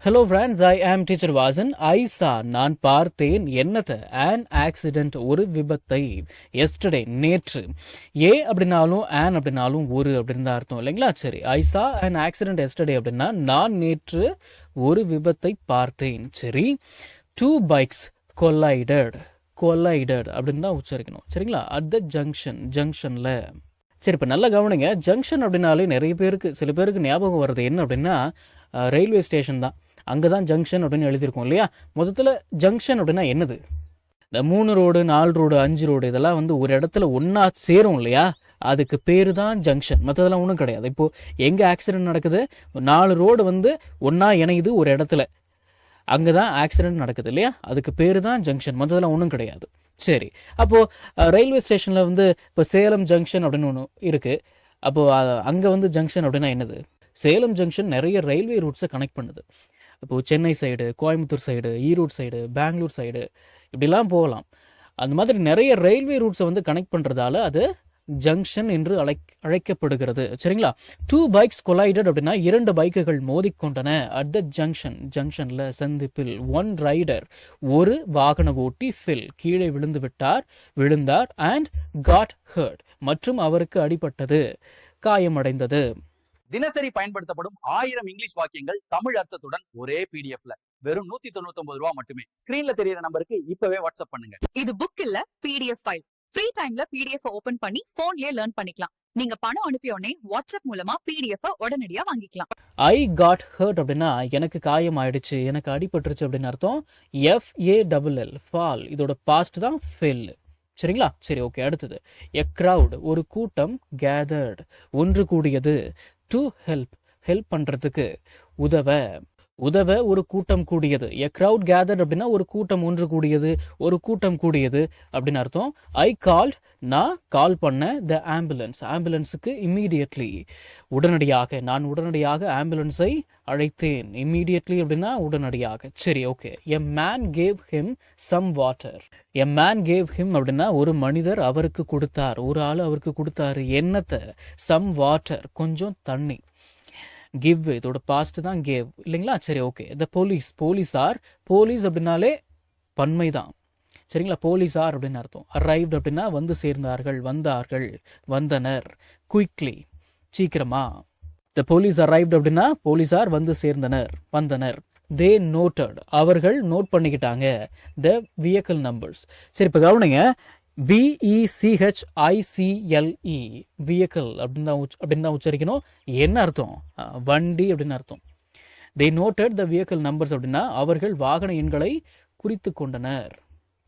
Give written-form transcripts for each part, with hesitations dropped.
Hello friends, I am teacher Vasan. I saw நான் பார்த்தேன் என்னத்த an accident ஒரு விபத்தை yesterday நேற்று ஏ அப்படின்னாலும் an அப்படின்னாலும் ஒரு அப்படின்னு தான் அர்த்தம் இல்லைங்களா. சரி, I saw an accident yesterday அப்படின்னா நான் நேற்று ஒரு விபத்தை பார்த்தேன். சரி, two bikes collided அப்படின்னு தான் உச்சரிக்கணும் சரிங்களா. at the ஜங்ஷன்ல. சரி, இப்போ நல்லா கவனிங்க. ஜங்ஷன் அப்படின்னாலே நிறைய பேருக்கு சில பேருக்கு ஞாபகம் வர்றது என்ன அப்படின்னா ரயில்வே ஸ்டேஷன் தான். அங்கே தான் ஜங்ஷன் அப்படின்னு எழுதியிருக்கோம் இல்லையா. மொத்தத்தில் ஜங்ஷன் அப்படின்னா என்னது? இந்த 3 ரோடு 4 ரோடு 5 ரோடு இதெல்லாம் வந்து ஒரு இடத்துல ஒன்றா சேரும் இல்லையா, அதுக்கு பேர் தான் ஜங்ஷன். மற்றதெல்லாம் ஒன்றும் கிடையாது. இப்போது எங்கே ஆக்சிடென்ட் நடக்குது, 4 ரோடு வந்து ஒன்றா இணையுது ஒரு இடத்துல, அங்கே தான் ஆக்சிடென்ட் நடக்குது இல்லையா, அதுக்கு பேர் தான் ஜங்ஷன். மற்றதெல்லாம் ஒன்றும் கிடையாது. சரி, அப்போது ரயில்வே ஸ்டேஷனில் வந்து இப்போ சேலம் ஜங்ஷன் அப்படின்னு ஒன்று இருக்குது. அப்போது அங்கே வந்து ஜங்ஷன் அப்படின்னா என்னது? சேலம் ஜங்ஷன் நிறைய ரயில்வே ரூட்ஸை கனெக்ட் பண்ணுது. இப்போது Chennai side, Coimbatore side, Erode side, Bangalore side இப்படிலாம் போகலாம். அந்த மாதிரி நிறைய ரயில்வே ரூட்ஸை வந்து கனெக்ட் பண்ணுறதால அது ஜங்ஷன் என்று அழைக்கப்படுகிறது சரிங்களா. 2 bikes collided அப்படின்னா 2 பைக்குகள் மோதிக்கொண்டன. அட் த ஜங்ஷன்ல சந்திப்பில். 1 rider ஒரு வாகன ஓட்டி கீழே விழுந்தார் அண்ட் got hurt மற்றும் அவருக்கு அடிபட்டது, காயமடைந்தது. தினசரி பயன்படுத்தப்படும் 1000 இங்கிலீஷ் வாக்கியங்கள் தமிழ் அர்த்தத்துடன் ஒரே பிடிஎஃப்ல வெறும் 199 ரூபாய் மட்டுமே. ஸ்கிரீன்ல தெரியற நம்பருக்கு இப்பவே வாட்ஸ்அப் பண்ணுங்க. இது புக் இல்ல, பிடிஎஃப் ஃபைல். ஃப்ரீ டைம்ல பிடிஎஃப் ஓபன் பண்ணி போன்லயே லேர்ன் பண்ணிக்கலாம். நீங்க பணம் அனுப்பிய உடனே வாட்ஸ்அப் மூலமா பிடிஎஃப் உடனடியா வாங்கிக்கலாம். ஐ காட் ஹர்ட் அப்படின்னா எனக்கு காயம் ஆயிடுச்சு, எனக்கு அடிபட்டுருச்சு அப்படின்னு அர்த்தம். FALL ஃபால், இதோட பாஸ்ட் தான் ஃபெல் சரிங்களா. சரி, ஓகே. அடுத்தது எ crowd ஒரு கூட்டம், gathered ஒன்று கூடியது, டு ஹெல்ப் பண்றதுக்கு, உதவ ஒரு கூட்டம் கூடியது. எ crowd gathered அப்படின்னா ஒரு கூட்டம் ஒன்று கூடியது, ஒரு கூட்டம் கூடியது அப்படின்னு அர்த்தம். ஐ கால்ட் நான் கால் பண்ண த ஆம்புலன்ஸுக்கு இம்மீடியட்லி உடனடியாக, நான் உடனடியாக ஆம்புலன்ஸை அழைத்தேன். இம்மீடியட்லி அப்படின்னா உடனடியாக. சரி, okay. A man gave him some water. A man gave him அப்படின்னா ஒரு மனிதர் அவருக்கு கொடுத்தார், ஒரு ஆள் அவருக்கு கொடுத்தாரு என்னத்தை? சம் வாட்டர் கொஞ்சம் தண்ணி. கிவ் இதோட பாஸ்ட் தான் கேவ் இல்லைங்களா. சரி, ஓகே. த போலீஸ் அப்படின்னாலே பன்மை தான் சரிங்களா. போலீஸார் அப்படின்னு அர்த்தம். அரைவ்ட் அப்படின்னா வந்து சேர்ந்தார்கள், வந்தனர். குயிக்லி சீக்கிரமா. த போலீஸ் அரைவ்ட் அப்படின்னா போலீஸார் வந்து சேர்ந்தனர், வந்தனர். தே நோட்டட் அவர்கள் நோட் பண்ணிக்கிட்டாங்க த வெஹிக்கிள் நம்பர்ஸ். சரி, இப்போ கவனிங்க. VECHICLE வெஹிக்கிள் அப்படின்னு தான் உச்சரிக்கணும். என்ன அர்த்தம்? வண்டி அப்படின்னு அர்த்தம். தே நோட்டட் த வெஹிக்கிள் நம்பர்ஸ் அப்படின்னா அவர்கள் வாகன எண்களை குறித்து கொண்டனர்.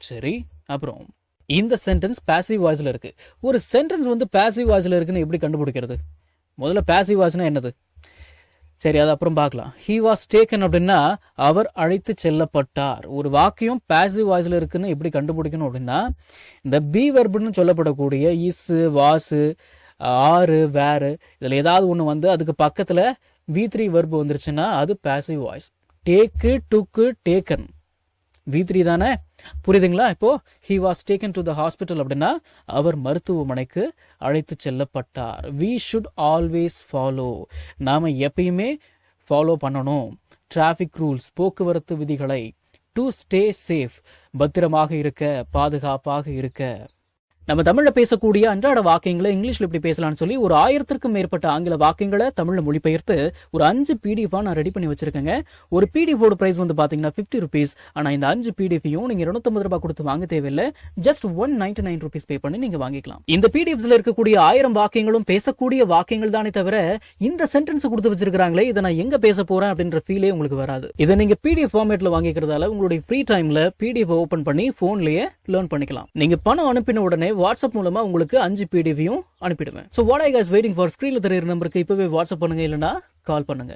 சரி, அப்புறம் இந்த சென்டென்ஸ் பாசிவ் வாய்ஸ்ல இருக்கு. ஒரு சென்டென்ஸ் வந்து பாசிவ் வாய்ஸ்ல இருக்குன்னு எப்படி கண்டுபிடிக்கிறது? முதல்ல பாசிவ் வாய்ஸ்னா என்னது? சரி, அது அப்புறம் பார்க்கலாம். ஹி வாஸ் டேக்கன் அப்படின்னா அவர் அழைத்து செல்லப்பட்டார். ஒரு வாக்கியம் பாசிவ் வாய்ஸ்ல இருக்குன்னு எப்படி கண்டுபிடிக்கணும் அப்படின்னா இந்த பி வெர்ப்னு சொல்லப்படக்கூடிய இஸ், வாஸ், ஆறு, வேறு இதுல ஏதாவது ஒன்று வந்து அதுக்கு பக்கத்துல V3 வெர்ப் வந்துருச்சுன்னா அது பாசிவ் வாய்ஸ். டேக்கு, டுக்கு, டேக்கன் V3 தானே, புரியுதுங்களா? இப்போ he was taken to the hospital அப்படின்னா அவர் மருத்துவமனைக்கு அழைத்து செல்லப்பட்டார். we should always follow நாம எப்பயுமே ஃபாலோ பண்ணணும் டிராஃபிக் ரூல்ஸ் போக்குவரத்து விதிகளை. to stay safe பத்திரமாக இருக்க, பாதுகாப்பாக இருக்க. நம்ம தமிழ்ல பேசக்கூடிய அன்றாட வாக்கியங்களை இங்கிலீஷ்ல இப்படி பேசலாம்னு சொல்லி ஒரு 1000க்கும் மேற்பட்ட ஆங்கில வாக்கியங்களை தமிழ்ல மொழிபெயர்த்து ஒரு 5 PDF நான் ரெடி பண்ணி வச்சிருக்கேங்க. ஒரு PDF ஓட பிரைஸ் வந்து பாத்தீங்கன்னா 50 rupees. ஆனா இந்த 5 PDFையும் நீங்க 250 ரூபாய் கொடுத்து வாங்க தேவையில்லை. ஜஸ்ட் 199 rupees பே பண்ணி நீங்க வாங்கிக்கலாம். இந்த PDFஸ்ல இருக்கக்கூடிய 1000 வாக்கியங்களும் பேசக்கூடிய வாக்கியங்கள் தானே தவிர இந்த சென்டென்ஸ் கொடுத்து வச்சிருக்காங்களே இதை நான் எங்க பேச போறேன் அப்படின்ற ஃபீலே உங்களுக்கு வராது. இதை நீங்க PDF ஃபார்மேட்ல வாங்கிக்கிறதால உங்களுடைய ஃப்ரீ டைம்ல PDF ஓபன் பண்ணி போன்லயே லேர்ன் பண்ணிக்கலாம். நீங்க பணம் அனுப்பின உடனே வாட்ஸ்அப் மூலமா உங்களுக்கு 5 PDFையும் அனுப்பிடுவேன். So what are you guys waiting for? ஸ்கிரீன்ல தெரியற நம்பருக்கு இப்பவே வாட்ஸ்அப் பண்ணுங்க, இல்லனா கால் பண்ணுங்க.